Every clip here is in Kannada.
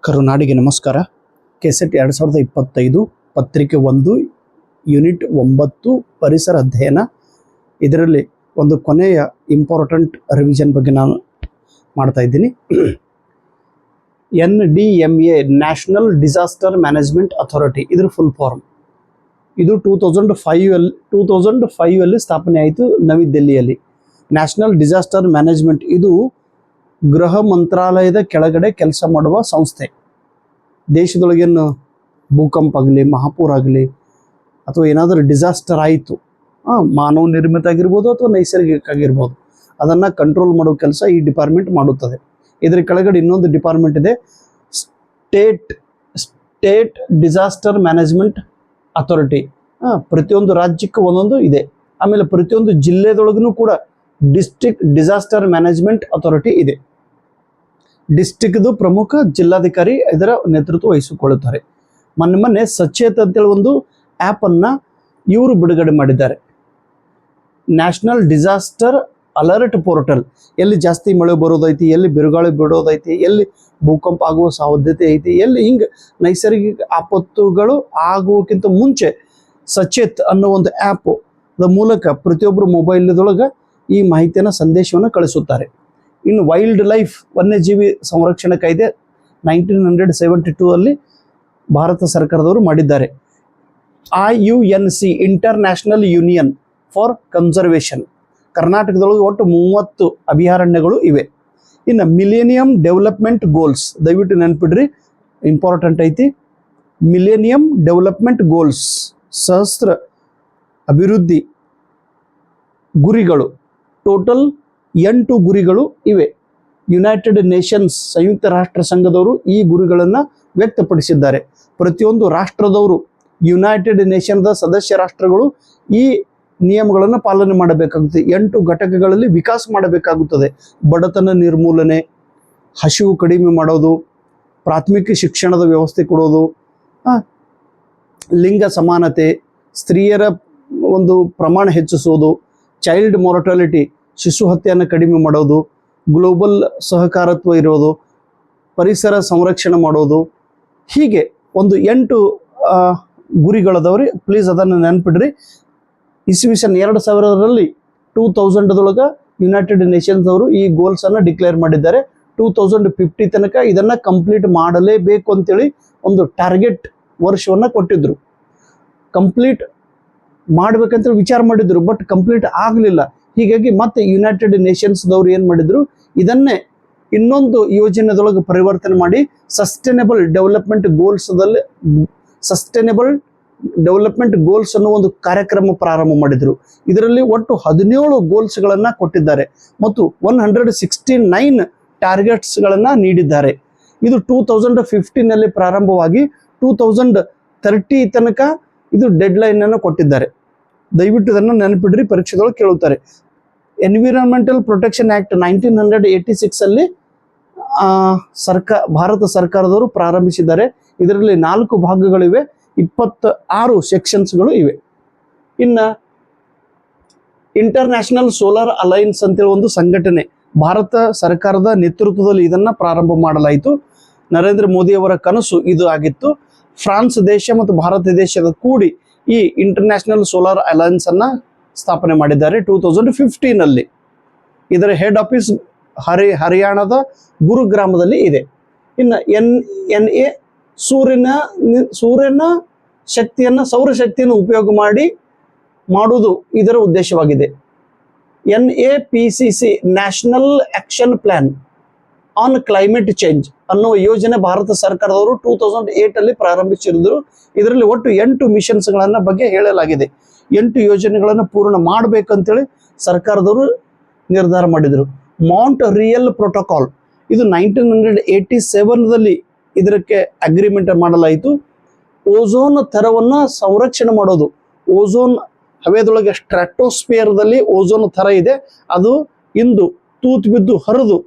ಕರುನಾಡಿಗೆ ನಮಸ್ಕಾರ. ಕೆಸೆಟ್ 2025 ಪತ್ರಿಕೆ 1 ಯೂನಿಟ್ 9 ಪರಿಸರ ಅಧ್ಯಯನ. ಇದರಲ್ಲಿ ಒಂದು ಕೊನೆಯ ಇಂಪಾರ್ಟೆಂಟ್ ರಿವಿಷನ್ ಬಗ್ಗೆ ನಾನು ಮಾಡ್ತಾ ಇದ್ದೀನಿ. NDMA national disaster management authority, ಇದರ ಫುಲ್ ಫಾರ್ಮ್. ಇದು 2005 ಸ್ಥಾಪನೆ ಆಯಿತು ನವದೆಹಲಿಯಲ್ಲಿ. ನ್ಯಾಷನಲ್ ಡಿಸಾಸ್ಟರ್ ಮ್ಯಾನೇಜ್ಮೆಂಟ್ ಇದು ಗೃಹ ಮಂತ್ರಾಲಯದ ಕೆಳಗಡೆ ಕೆಲಸ ಮಾಡುವ ಸಂಸ್ಥೆ. ದೇಶದೊಳಗೇನು ಭೂಕಂಪ ಆಗಲಿ, ಮಹಾಪೂರ ಆಗಲಿ, ಅಥವಾ ಏನಾದರೂ ಡಿಸಾಸ್ಟರ್ ಆಯಿತು, ಮಾನವ ನಿರ್ಮಿತ ಆಗಿರ್ಬೋದು ಅಥವಾ ನೈಸರ್ಗಿಕ ಆಗಿರ್ಬೋದು, ಅದನ್ನು ಕಂಟ್ರೋಲ್ ಮಾಡೋ ಕೆಲಸ ಈ ಡಿಪಾರ್ಟ್ಮೆಂಟ್ ಮಾಡುತ್ತದೆ. ಇದರ ಕೆಳಗಡೆ ಇನ್ನೊಂದು ಡಿಪಾರ್ಟ್ಮೆಂಟ್ ಇದೆ, ಸ್ಟೇಟ್ ಡಿಸಾಸ್ಟರ್ ಮ್ಯಾನೇಜ್ಮೆಂಟ್ ಅಥಾರಿಟಿ. ಪ್ರತಿಯೊಂದು ರಾಜ್ಯಕ್ಕೆ ಒಂದೊಂದು ಇದೆ. ಆಮೇಲೆ ಪ್ರತಿಯೊಂದು ಜಿಲ್ಲೆದೊಳಗೂ ಕೂಡ ಡಿಸ್ಟ್ರಿಕ್ಟ್ ಡಿಸಾಸ್ಟರ್ ಮ್ಯಾನೇಜ್ಮೆಂಟ್ ಅಥಾರಿಟಿ ಇದೆ. ಡಿಸ್ಟ್ರಿಕ್ಟ್ದು ಪ್ರಮುಖ ಜಿಲ್ಲಾಧಿಕಾರಿ ಇದರ ನೇತೃತ್ವ ವಹಿಸಿಕೊಳ್ಳುತ್ತಾರೆ. ಮೊನ್ನೆ ಸಚೇತ್ ಅಂತೇಳಿ ಒಂದು ಆ್ಯಪನ್ನು ಇವರು ಬಿಡುಗಡೆ ಮಾಡಿದ್ದಾರೆ. National disaster alert portal. ಎಲ್ಲಿ ಜಾಸ್ತಿ ಮಳೆ ಬರೋದೈತಿ, ಎಲ್ಲಿ ಬಿರುಗಾಳಿ ಬಿಡೋದೈತಿ, ಎಲ್ಲಿ ಭೂಕಂಪ ಆಗುವ ಸಾಧ್ಯತೆ ಐತಿ, ಎಲ್ಲಿ ಹಿಂಗೆ ನೈಸರ್ಗಿಕ ಆಪತ್ತುಗಳು ಆಗುವಕ್ಕಿಂತ ಮುಂಚೆ ಸಚೇತ್ ಅನ್ನೋ ಒಂದು ಆ್ಯಪ್ ಮೂಲಕ ಪ್ರತಿಯೊಬ್ಬರು ಮೊಬೈಲ್ದೊಳಗೆ ಈ ಮಾಹಿತಿಯನ್ನು, ಸಂದೇಶವನ್ನು ಕಳಿಸುತ್ತಾರೆ. ಇನ್ನು ವೈಲ್ಡ್ ಲೈಫ್ ವನ್ಯಜೀವಿ ಸಂರಕ್ಷಣಾ ಕಾಯ್ದೆ 1972 ಭಾರತ ಸರ್ಕಾರದವರು ಮಾಡಿದ್ದಾರೆ. IUNC international union for conservation. ಕರ್ನಾಟಕದೊಳಗೆ ಒಟ್ಟು 30 ಅಭಯಾರಣ್ಯಗಳು ಇವೆ. ಇನ್ನು ಮಿಲೇನಿಯಂ ಡೆವಲಪ್ಮೆಂಟ್ ಗೋಲ್ಸ್, ದಯವಿಟ್ಟು ನೆನ್ಪಿಡ್ರಿ, ಇಂಪಾರ್ಟೆಂಟ್ ಐತಿ. ಮಿಲೇನಿಯಂ ಡೆವಲಪ್ಮೆಂಟ್ ಗೋಲ್ಸ್, ಸಹಸ್ರ ಅಭಿವೃದ್ಧಿ ಗುರಿಗಳು, ಟೋಟಲ್ 8 ಗುರಿಗಳು ಇವೆ. ಯುನೈಟೆಡ್ ನೇಷನ್ಸ್, ಸಂಯುಕ್ತ ರಾಷ್ಟ್ರ ಸಂಘದವರು ಈ ಗುರಿಗಳನ್ನು ವ್ಯಕ್ತಪಡಿಸಿದ್ದಾರೆ. ಪ್ರತಿಯೊಂದು ರಾಷ್ಟ್ರದವರು, ಯುನೈಟೆಡ್ ನೇಷನ್ದ ಸದಸ್ಯ ರಾಷ್ಟ್ರಗಳು ಈ ನಿಯಮಗಳನ್ನು ಪಾಲನೆ ಮಾಡಬೇಕಾಗುತ್ತದೆ. 8 ಘಟಕಗಳಲ್ಲಿ ವಿಕಾಸ ಮಾಡಬೇಕಾಗುತ್ತದೆ. ಬಡತನ ನಿರ್ಮೂಲನೆ, ಹಸಿವು ಕಡಿಮೆ ಮಾಡೋದು, ಪ್ರಾಥಮಿಕ ಶಿಕ್ಷಣದ ವ್ಯವಸ್ಥೆ ಕೊಡೋದು, ಲಿಂಗ ಸಮಾನತೆ, ಸ್ತ್ರೀಯರ ಒಂದು ಪ್ರಮಾಣ ಹೆಚ್ಚಿಸೋದು, ಚೈಲ್ಡ್ ಮೊರ್ಟಾಲಿಟಿ, ಶಿಶು ಹತ್ಯೆಯನ್ನು ಕಡಿಮೆ ಮಾಡೋದು, ಗ್ಲೋಬಲ್ ಸಹಕಾರತ್ವ ಇರೋದು, ಪರಿಸರ ಸಂರಕ್ಷಣೆ ಮಾಡೋದು, ಹೀಗೆ ಒಂದು 8 ಗುರಿಗಳದವ್ರಿ. ಪ್ಲೀಸ್ ಅದನ್ನು ನೆನ್ಪಿಡ್ರಿ. ಇಸ್ವಿಸನ್ 2000 2000 ಯುನೈಟೆಡ್ ನೇಷನ್ಸ್ ಅವರು ಈ ಗೋಲ್ಸನ್ನು ಡಿಕ್ಲೇರ್ ಮಾಡಿದ್ದಾರೆ. 2050 ತನಕ ಇದನ್ನು ಕಂಪ್ಲೀಟ್ ಮಾಡಲೇಬೇಕು ಅಂತೇಳಿ ಒಂದು ಟಾರ್ಗೆಟ್ ವರ್ಷವನ್ನು ಕೊಟ್ಟಿದ್ರು. ಕಂಪ್ಲೀಟ್ ಮಾಡ್ಬೇಕಂತೇಳಿ ವಿಚಾರ ಮಾಡಿದ್ರು, ಬಟ್ ಕಂಪ್ಲೀಟ್ ಆಗಲಿಲ್ಲ. ಹೀಗಾಗಿ ಮತ್ತೆ ಯುನೈಟೆಡ್ ನೇಷನ್ಸ್ದವ್ರು ಏನು ಮಾಡಿದ್ರು, ಇದನ್ನೇ ಇನ್ನೊಂದು ಯೋಜನೆದೊಳಗೆ ಪರಿವರ್ತನೆ ಮಾಡಿ ಸಸ್ಟೈನಬಲ್ ಡೆವಲಪ್ಮೆಂಟ್ ಗೋಲ್ಸ್ ಅನ್ನೋ ಒಂದು ಕಾರ್ಯಕ್ರಮ ಪ್ರಾರಂಭ ಮಾಡಿದರು. ಇದರಲ್ಲಿ ಒಟ್ಟು 17 ಗೋಲ್ಸ್ಗಳನ್ನು ಕೊಟ್ಟಿದ್ದಾರೆ ಮತ್ತು 169 ಟಾರ್ಗೆಟ್ಸ್ಗಳನ್ನು ನೀಡಿದ್ದಾರೆ. ಇದು 2015 ಪ್ರಾರಂಭವಾಗಿ 2030 ತನಕ ಇದು ಡೆಡ್ಲೈನನ್ನು ಕೊಟ್ಟಿದ್ದಾರೆ. ದಯವಿಟ್ಟು ಇದನ್ನು ನೆನಪಿಡ್ರಿ, ಪರೀಕ್ಷೆಗಳು ಕೇಳುತ್ತಾರೆ. ಎನ್ವಿರಾನ್ಮೆಂಟಲ್ ಪ್ರೊಟೆಕ್ಷನ್ ಆ್ಯಕ್ಟ್ 1986 ಭಾರತ ಸರ್ಕಾರದವರು ಪ್ರಾರಂಭಿಸಿದ್ದಾರೆ. ಇದರಲ್ಲಿ 4 ಭಾಗಗಳಿವೆ, 26 ಸೆಕ್ಷನ್ಸ್ಗಳು ಇವೆ. ಇನ್ನು ಇಂಟರ್ನ್ಯಾಷನಲ್ ಸೋಲಾರ್ ಅಲೈನ್ಸ್ ಅಂತೇಳಿ ಒಂದು ಸಂಘಟನೆ ಭಾರತ ಸರ್ಕಾರದ ನೇತೃತ್ವದಲ್ಲಿ ಇದನ್ನು ಪ್ರಾರಂಭ ಮಾಡಲಾಯಿತು. ನರೇಂದ್ರ ಮೋದಿಯವರ ಕನಸು ಇದು ಆಗಿತ್ತು. ಫ್ರಾನ್ಸ್ ದೇಶ ಮತ್ತು ಭಾರತ ದೇಶದ ಕೂಡಿ ಈ ಇಂಟರ್ನ್ಯಾಷನಲ್ ಸೋಲಾರ್ ಅಲೈನ್ಸ್ ಅನ್ನು ಸ್ಥಾಪನೆ ಮಾಡಿದ್ದಾರೆ 2015. ಇದರ ಹೆಡ್ ಆಫೀಸ್ ಹರಿಯಾಣದ ಗುರುಗ್ರಾಮದಲ್ಲಿ ಇದೆ. ಇನ್ನು NA ಸೂರ್ಯನ ಶಕ್ತಿಯನ್ನು, ಸೌರಶಕ್ತಿಯನ್ನು ಉಪಯೋಗ ಮಾಡುವುದು ಇದರ ಉದ್ದೇಶವಾಗಿದೆ. NAPCC national action plan on climate change ಅನ್ನುವ ಯೋಜನೆ ಭಾರತ ಸರ್ಕಾರದವರು 2008 ಪ್ರಾರಂಭಿಸಿದ್ರು. ಇದರಲ್ಲಿ ಒಟ್ಟು 8 ಮಿಷನ್ಸ್ಗಳನ್ನು ಬಗ್ಗೆ ಹೇಳಲಾಗಿದೆ. 8 ಯೋಜನೆಗಳನ್ನು ಪೂರ್ಣ ಮಾಡಬೇಕಂತೇಳಿ ಸರ್ಕಾರದವರು ನಿರ್ಧಾರ ಮಾಡಿದರು. ಮೌಂಟ್ ರಿಯಲ್ ಪ್ರೋಟೋಕಾಲ್, ಇದು 1987 ಇದಕ್ಕೆ ಅಗ್ರಿಮೆಂಟ್ ಮಾಡಲಾಯಿತು. ಓಝೋನ್ ಥರವನ್ನು ಸಂರಕ್ಷಣೆ ಮಾಡೋದು. ಓಝೋನ್ ಹವೆದೊಳಗೆ ಸ್ಟ್ರಾಟೋಸ್ಫಿಯರ್ದಲ್ಲಿ ಓಝೋನ್ ಥರ ಇದೆ, ಅದು ಇಂದು ತೂತು ಬಿದ್ದು ಹರಿದು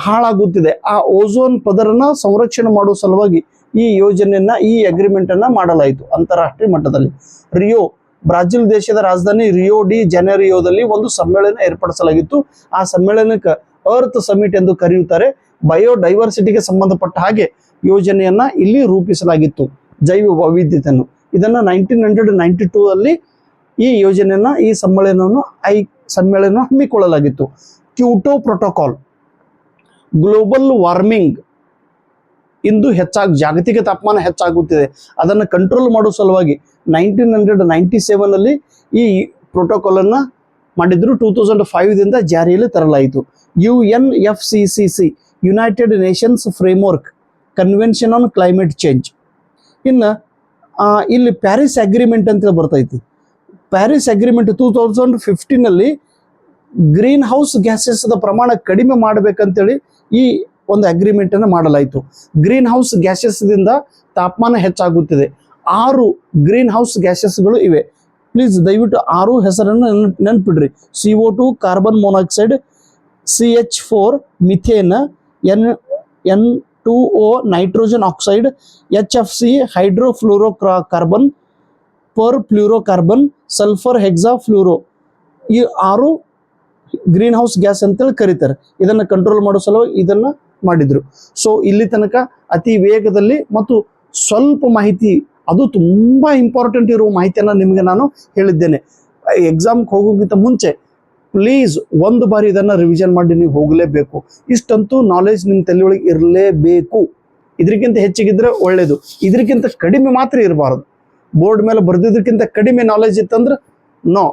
ಹಾಳಾಗುತ್ತಿದೆ. ಆ ಓಝೋನ್ ಪದರನ ಸಂರಕ್ಷಣೆ ಮಾಡುವ ಸಲುವಾಗಿ ಈ ಯೋಜನೆಯನ್ನ, ಈ ಅಗ್ರಿಮೆಂಟನ್ನು ಮಾಡಲಾಯಿತು ಅಂತಾರಾಷ್ಟ್ರೀಯ ಮಟ್ಟದಲ್ಲಿ. ರಿಯೋ ಬ್ರಾಜಿಲ್ ದೇಶದ ರಾಜಧಾನಿ ರಿಯೋ ಡಿ ಜನರಿಯೋದಲ್ಲಿ ಒಂದು ಸಮ್ಮೇಳನ ಏರ್ಪಡಿಸಲಾಗಿತ್ತು. ಆ ಸಮ್ಮೇಳನಕ್ಕೆ ಅರ್ತ್ ಸಮಿಟ್ ಎಂದು ಕರೆಯುತ್ತಾರೆ. ಬಯೋಡೈವರ್ಸಿಟಿಗೆ ಸಂಬಂಧಪಟ್ಟ ಹಾಗೆ ಯೋಜನೆಯನ್ನ ಇಲ್ಲಿ ರೂಪಿಸಲಾಗಿತ್ತು, ಜೈವ ವೈವಿಧ್ಯತೆಯನ್ನು. ಇದನ್ನ 1992 ಅಲ್ಲಿ ಈ ಯೋಜನೆಯನ್ನ, ಈ ಸಮ್ಮೇಳನ ಹಮ್ಮಿಕೊಳ್ಳಲಾಗಿತ್ತು. ಕ್ಯೋಟೋ ಪ್ರೋಟೋಕಾಲ್, ಗ್ಲೋಬಲ್ ವಾರ್ಮಿಂಗ್ ಇಂದು ಜಾಗತಿಕ ತಾಪಮಾನ ಹೆಚ್ಚಾಗುತ್ತಿದೆ, ಅದನ್ನು ಕಂಟ್ರೋಲ್ ಮಾಡುವ ಸಲುವಾಗಿ 1997 ಅಲ್ಲಿ ಈ ಪ್ರೋಟೋಕಾಲ್ ಅನ್ನ ಮಾಡಿದ್ರು. 2005 ಜಾರಿಯಲ್ಲಿ ತರಲಾಯಿತು. UNFCCC, United Nations framework convention on climate change. ಇನ್ನು ಇಲ್ಲಿ ಪ್ಯಾರಿಸ್ ಅಗ್ರಿಮೆಂಟ್ ಅಂತ ಬರ್ತೈತಿ. ಪ್ಯಾರಿಸ್ ಅಗ್ರಿಮೆಂಟ್ 2015 ಅಲ್ಲಿ ಗ್ರೀನ್ ಹೌಸ್ ಗ್ಯಾಸಸ್ ಪ್ರಮಾಣ ಕಡಿಮೆ ಮಾಡಬೇಕಂತೇಳಿ ಈ ಒಂದು ಅಗ್ರಿಮೆಂಟ್ ಅನ್ನು ಮಾಡಲಾಯಿತು. ಗ್ರೀನ್ ಹೌಸ್ ಗ್ಯಾಸಸ್ದಿಂದ ತಾಪಮಾನ ಹೆಚ್ಚಾಗುತ್ತಿದೆ. 6 ಗ್ರೀನ್ ಹೌಸ್ ಗ್ಯಾಸಸ್ಗಳು ಇವೆ. ಪ್ಲೀಸ್ ದಯವಿಟ್ಟು 6 ಹೆಸರನ್ನು ನೆನ್ಪಿಡ್ರಿ. CO2 carbon monoxide, CH4 methane, N2O nitrogen oxide, HFC hydrofluoro carbon, fluorocarbon, sulphur hexafluoro. ಈ 6 ಗ್ರೀನ್ ಹೌಸ್ ಗ್ಯಾಸ್ ಅಂತೇಳಿ ಕರೀತಾರೆ. ಇದನ್ನ ಕಂಟ್ರೋಲ್ ಮಾಡೋ ಸಲುವಾಗಿ ಇದನ್ನ ಮಾಡಿದ್ರು. ಸೊ ಇಲ್ಲಿ ತನಕ ಅತಿ ವೇಗದಲ್ಲಿ ಮತ್ತು ಸ್ವಲ್ಪ ಮಾಹಿತಿ, ಅದು ತುಂಬಾ ಇಂಪಾರ್ಟೆಂಟ್ ಇರುವ ಮಾಹಿತಿಯನ್ನ ನಿಮಗೆ ನಾನು ಹೇಳಿದ್ದೇನೆ. ಎಕ್ಸಾಮ್ಗೆ ಹೋಗೋಕ್ಕಿಂತ ಮುಂಚೆ ಪ್ಲೀಸ್ ಒಂದು ಬಾರಿ ಇದನ್ನ ರಿವಿಷನ್ ಮಾಡಿ ನೀವು ಹೋಗಲೇಬೇಕು. ಇಷ್ಟಂತೂ ನಾಲೆಜ್ ನಿಮ್ಮ ತಲೆಯೊಳಗೆ ಇರಲೇಬೇಕು. ಇದಕ್ಕಿಂತ ಹೆಚ್ಚಿಗಿದ್ರೆ ಒಳ್ಳೇದು, ಇದಕ್ಕಿಂತ ಕಡಿಮೆ ಮಾತ್ರ ಇರಬಾರದು. ಬೋರ್ಡ್ ಮೇಲೆ ಬರ್ದಿದ್ದಕ್ಕಿಂತ ಕಡಿಮೆ ನಾಲೆಜ್ ಇತ್ತಂದ್ರೆ ನೋ.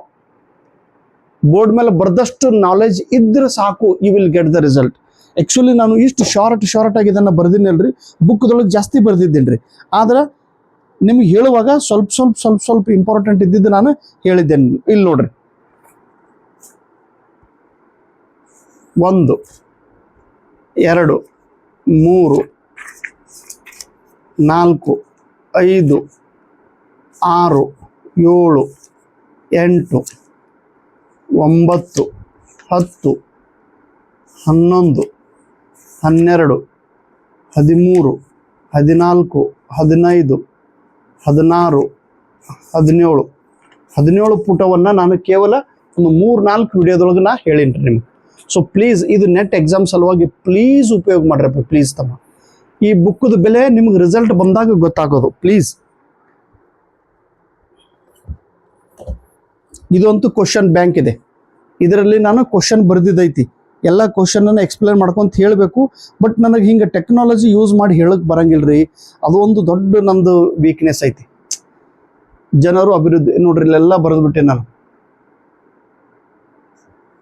ಬೋರ್ಡ್ ಮೇಲೆ ಬರ್ದಷ್ಟು ನಾಲೆಜ್ ಇದ್ರೆ ಸಾಕು, you will get the result. Actually ನಾನು ಇಷ್ಟು ಶಾರ್ಟ್ ಆಗಿ ಇದನ್ನ ಬರ್ದಿನಲ್ರಿ, ಬುಕ್ದೊಳಗೆ ಜಾಸ್ತಿ ಬರ್ದಿದ್ದೇನ್ರಿ. ಆದ್ರೆ ನಿಮ್ಗೆ ಹೇಳುವಾಗ ಸ್ವಲ್ಪ ಇಂಪಾರ್ಟೆಂಟ್ ಇದ್ದಿದ್ದು ನಾನು ಹೇಳಿದ್ದೇನೆ. ಇಲ್ಲಿ ನೋಡ್ರಿ, 1 2 3 4 5 6 7 8 9 10 11 12 13 14 15 16 17 ಪುಟವನ್ನು ನಾನು ಕೇವಲ ಒಂದು 3-4 ವಿಡಿಯೋದೊಳಗೆ ನಾ ಹೇಳಿನ್ರಿ ನಿಮ್ಗೆ. ಸೊ ಪ್ಲೀಸ್ ಇದು ನೆಟ್ ಎಕ್ಸಾಮ್ ಸಲುವಾಗಿ ಪ್ಲೀಸ್ ಉಪಯೋಗ ಮಾಡ್ರಪ್ಪ, ಪ್ಲೀಸ್ ತಮ್ಮ. ಈ ಬುಕ್ದು ಬೆಲೆ ನಿಮ್ಗೆ ರಿಸಲ್ಟ್ ಬಂದಾಗ ಗೊತ್ತಾಗೋದು. ಪ್ಲೀಸ್, ಇದಂತೂ ಕ್ವಶನ್ ಬ್ಯಾಂಕ್ ಇದೆ. ಇದರಲ್ಲಿ ನಾನು ಕ್ವಶನ್ ಬರೆದಿದ್ದೈತಿ. ಎಲ್ಲ ಕ್ವಶನ್ ಅನ್ನು ಎಕ್ಸ್ಪ್ಲೇನ್ ಮಾಡ್ಕೊಂತ ಹೇಳಬೇಕು. ಬಟ್ ನನಗೆ ಹಿಂಗೆ ಟೆಕ್ನಾಲಜಿ ಯೂಸ್ ಮಾಡಿ ಹೇಳಕ್ ಬರಂಗಿಲ್ರಿ. ಅದು ಒಂದು ದೊಡ್ಡ ನಂದು ವೀಕ್ನೆಸ್ ಐತಿ. ಜನರು ಅಭಿವೃದ್ಧಿ ನೋಡ್ರಿ, ಇಲ್ಲೆಲ್ಲ ಬರೆದ್ಬಿಟ್ಟೆ ನಾನು.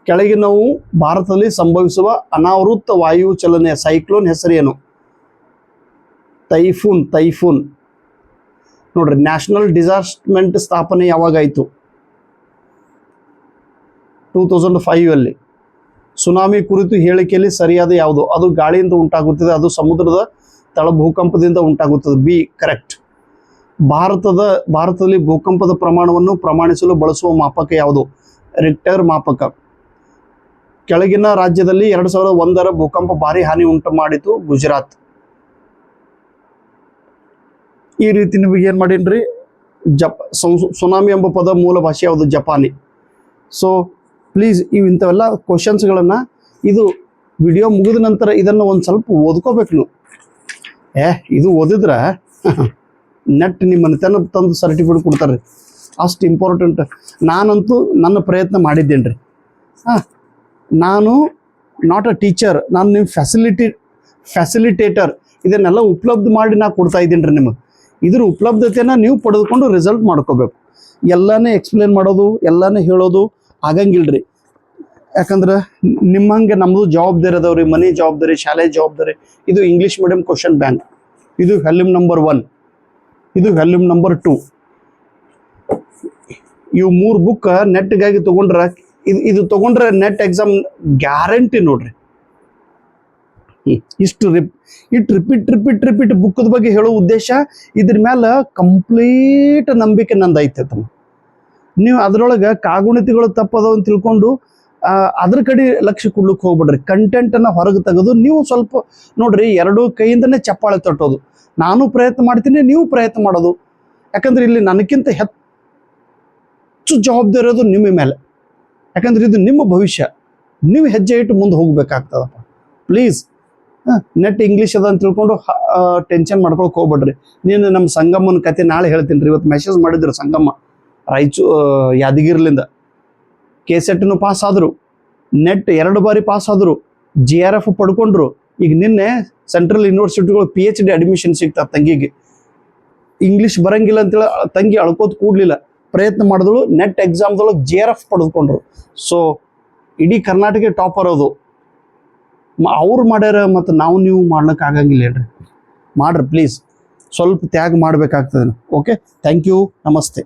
ಕೆಳಗೆ ನಾವು ಭಾರತದಲ್ಲಿ ಸಂಭವಿಸುವ ಅನಾವೃತ ವಾಯು ಚಲನೆಯ ಸೈಕ್ಲೋನ್ ಹೆಸರೇನು? ತೈಫೂನ್. ನೋಡ್ರಿ, ನ್ಯಾಷನಲ್ ಡಿಸಾಸ್ಟರ್ಮೆಂಟ್ ಸ್ಥಾಪನೆ ಯಾವಾಗಾಯಿತು? 2005 ಅಲ್ಲಿ. ಸುನಾಮಿ ಕುರಿತು ಹೇಳಿಕೆಯಲ್ಲಿ ಸರಿಯಾದ ಯಾವುದು? ಅದು ಗಾಳಿಯಿಂದ ಉಂಟಾಗುತ್ತದೆ, ಅದು ಸಮುದ್ರದ ತಳ ಭೂಕಂಪದಿಂದ ಉಂಟಾಗುತ್ತದೆ. B correct. ಭಾರತದಲ್ಲಿ ಭೂಕಂಪದ ಪ್ರಮಾಣವನ್ನು ಪ್ರಮಾಣಿಸಲು ಬಳಸುವ ಮಾಪಕ ಯಾವುದು? ರಿಕ್ಟರ್ ಮಾಪಕ. ಕೆಳಗಿನ ರಾಜ್ಯದಲ್ಲಿ 2001ರ ಭೂಕಂಪ ಭಾರಿ ಹಾನಿ ಉಂಟು ಮಾಡಿತು? ಗುಜರಾತ್. ಈ ರೀತಿ ನಿಮಗೆ ಏನ್ ಮಾಡೀನ್ರಿ, ಸುನಾಮಿ ಎಂಬ ಪದ ಮೂಲ ಭಾಷೆ ಯಾವುದು? ಜಪಾನಿ. ಸೊ ಪ್ಲೀಸ್ ಇಂಥವೆಲ್ಲ ಕ್ವಶನ್ಸ್ಗಳನ್ನು ಇದು ವಿಡಿಯೋ ಮುಗಿದ ನಂತರ ಇದನ್ನು ಒಂದು ಸ್ವಲ್ಪ ಓದ್ಕೋಬೇಕು ನೀವು. ಇದು ಓದಿದ್ರೆ ನೆಟ್ ನಿಮ್ಮನ್ನು ತಂದು ಸರ್ಟಿಫಿಕೇಟ್ ಕೊಡ್ತಾರೆ, ಅಷ್ಟು ಇಂಪಾರ್ಟೆಂಟ್. ನಾನಂತೂ ನನ್ನ ಪ್ರಯತ್ನ ಮಾಡಿದ್ದೇನೆ ರೀ. ನಾನು ನಾಟ್ ಅ ಟೀಚರ್, ನಾನು ನಿಮ್ಮ ಫ್ಯಾಸಿಲಿಟೇಟರ್. ಇದನ್ನೆಲ್ಲ ಉಪಲಬ್ಧ ಮಾಡಿ ನಾ ಕೊಡ್ತಾ ಇದ್ದೀನಿ ರೀ ನಿಮಗೆ. ಇದ್ರ ಉಪಲಬ್ಧತೆಯನ್ನು ನೀವು ಪಡೆದುಕೊಂಡು ರಿಸಲ್ಟ್ ಮಾಡ್ಕೋಬೇಕು. ಎಲ್ಲಾನೇ ಎಕ್ಸ್ಪ್ಲೇನ್ ಮಾಡೋದು, ಎಲ್ಲಾನೇ ಹೇಳೋದು ಆಗಂಗಿಲ್ರಿ. ಯಾಕಂದ್ರೆ ನಿಮ್ಮಂಗೆ ನಮ್ಮದು ಜವಾಬ್ದಾರಿ ಅದಾವ್ರಿ, ಮನೆ ಜವಾಬ್ದಾರಿ, ಶಾಲೆ ಜವಾಬ್ದಾರಿ. ಇದು ಇಂಗ್ಲೀಷ್ ಮೀಡಿಯಂ ಕ್ವಶನ್ ಬ್ಯಾಂಕ್. ಇದು ವ್ಯಾಲ್ಯೂಮ್ ನಂಬರ್ 1, ಇದು ವ್ಯಾಲ್ಯೂಮ್ ನಂಬರ್ 2. ಇವು 3 ಬುಕ್ ನೆಟ್ಗಾಗಿ ತಗೊಂಡ್ರೆ, ಇದು ತಗೊಂಡ್ರೆ ನೆಟ್ ಎಕ್ಸಾಮ್ ಗ್ಯಾರಂಟಿ ನೋಡ್ರಿ. ಇಷ್ಟು ರಿಪೀಟ್ ಬುಕ್ದ ಬಗ್ಗೆ ಹೇಳೋ ಉದ್ದೇಶ, ಇದ್ರ ಮೇಲೆ ಕಂಪ್ಲೀಟ್ ನಂಬಿಕೆ ನಂದೈತೆ ತಮ್ಮ. ನೀವು ಅದರೊಳಗೆ ಕಾಗುಣಿತಿಗಳು ತಪ್ಪದವ ಅಂತ ತಿಳ್ಕೊಂಡು ಅದ್ರ ಕಡೆ ಲಕ್ಷ್ಯ ಕೊಡ್ಲಿಕ್ಕೆ ಹೋಗ್ಬಿಡ್ರಿ. ಕಂಟೆಂಟ್ ಅನ್ನ ಹೊರಗೆ ತೆಗೆದು ನೀವು ಸ್ವಲ್ಪ ನೋಡ್ರಿ, 2 ಕೈಯಿಂದನೇ ಚಪ್ಪಾಳೆ ತಟ್ಟೋದು. ನಾನು ಪ್ರಯತ್ನ ಮಾಡ್ತೀನಿ, ನೀವು ಪ್ರಯತ್ನ ಮಾಡೋದು. ಯಾಕಂದ್ರೆ ಇಲ್ಲಿ ನನಗಿಂತ ಹೆಚ್ಚು ಜವಾಬ್ದಾರಿ ಇರೋದು ನಿಮ್ಮ ಮೇಲೆ. ಯಾಕಂದ್ರೆ ಇದು ನಿಮ್ಮ ಭವಿಷ್ಯ, ನೀವು ಹೆಜ್ಜೆ ಇಟ್ಟು ಮುಂದೆ ಹೋಗ್ಬೇಕಾಗ್ತದಪ್ಪ. ಪ್ಲೀಸ್ ನೆಟ್ ಇಂಗ್ಲೀಷ್ ಅದ ಅಂತ ತಿಳ್ಕೊಂಡು ಟೆನ್ಷನ್ ಮಾಡ್ಕೊಳಕ್ ಹೋಗ್ಬೇಡ್ರಿ. ನೀನು ನಮ್ಮ ಸಂಗಮ್ಮನ ಕತೆ ನಾಳೆ ಹೇಳ್ತೀನಿ ರೀ. ಇವತ್ತು ಮೆಸೇಜ್ ಮಾಡಿದ್ರು ಸಂಗಮ್ಮ ಯಾದಗಿರಿಲಿಂದ. KCET ಪಾಸ್ ಆದರು, ನೆಟ್ 2 ಬಾರಿ ಪಾಸ್ ಆದರು, GRF ಪಡ್ಕೊಂಡ್ರು. ಈಗ ನಿನ್ನೆ ಸೆಂಟ್ರಲ್ ಯೂನಿವರ್ಸಿಟಿಗಳು PhD ಅಡ್ಮಿಷನ್ ಸಿಗ್ತಾ ತಂಗಿಗೆ. ಇಂಗ್ಲೀಷ್ ಬರಂಗಿಲ್ಲ ಅಂತೇಳಿ ತಂಗಿ ಅಳ್ಕೋತ ಕೂಡ್ಲಿಲ್ಲ, ಪ್ರಯತ್ನ ಮಾಡಿದಳು, ನೆಟ್ ಎಕ್ಸಾಮ್ದೊಳಗೆ GRF ಪಡೆದುಕೊಂಡ್ರು. ಸೊ ಇಡೀ ಕರ್ನಾಟಕ ಟಾಪರ್ ಅದು. ಅವ್ರು ಮಾಡ್ಯಾರ, ಮತ್ತು ನೀವು ಮಾಡ್ಲಿಕ್ಕೆ ಆಗಂಗಿಲ್ಲ ಹೇಳ್ರಿ. ಮಾಡ್ರಿ ಪ್ಲೀಸ್, ಸ್ವಲ್ಪ ತ್ಯಾಗ ಮಾಡ್ಬೇಕಾಗ್ತದೆ. ಓಕೆ, ಥ್ಯಾಂಕ್ ಯು, ನಮಸ್ತೆ.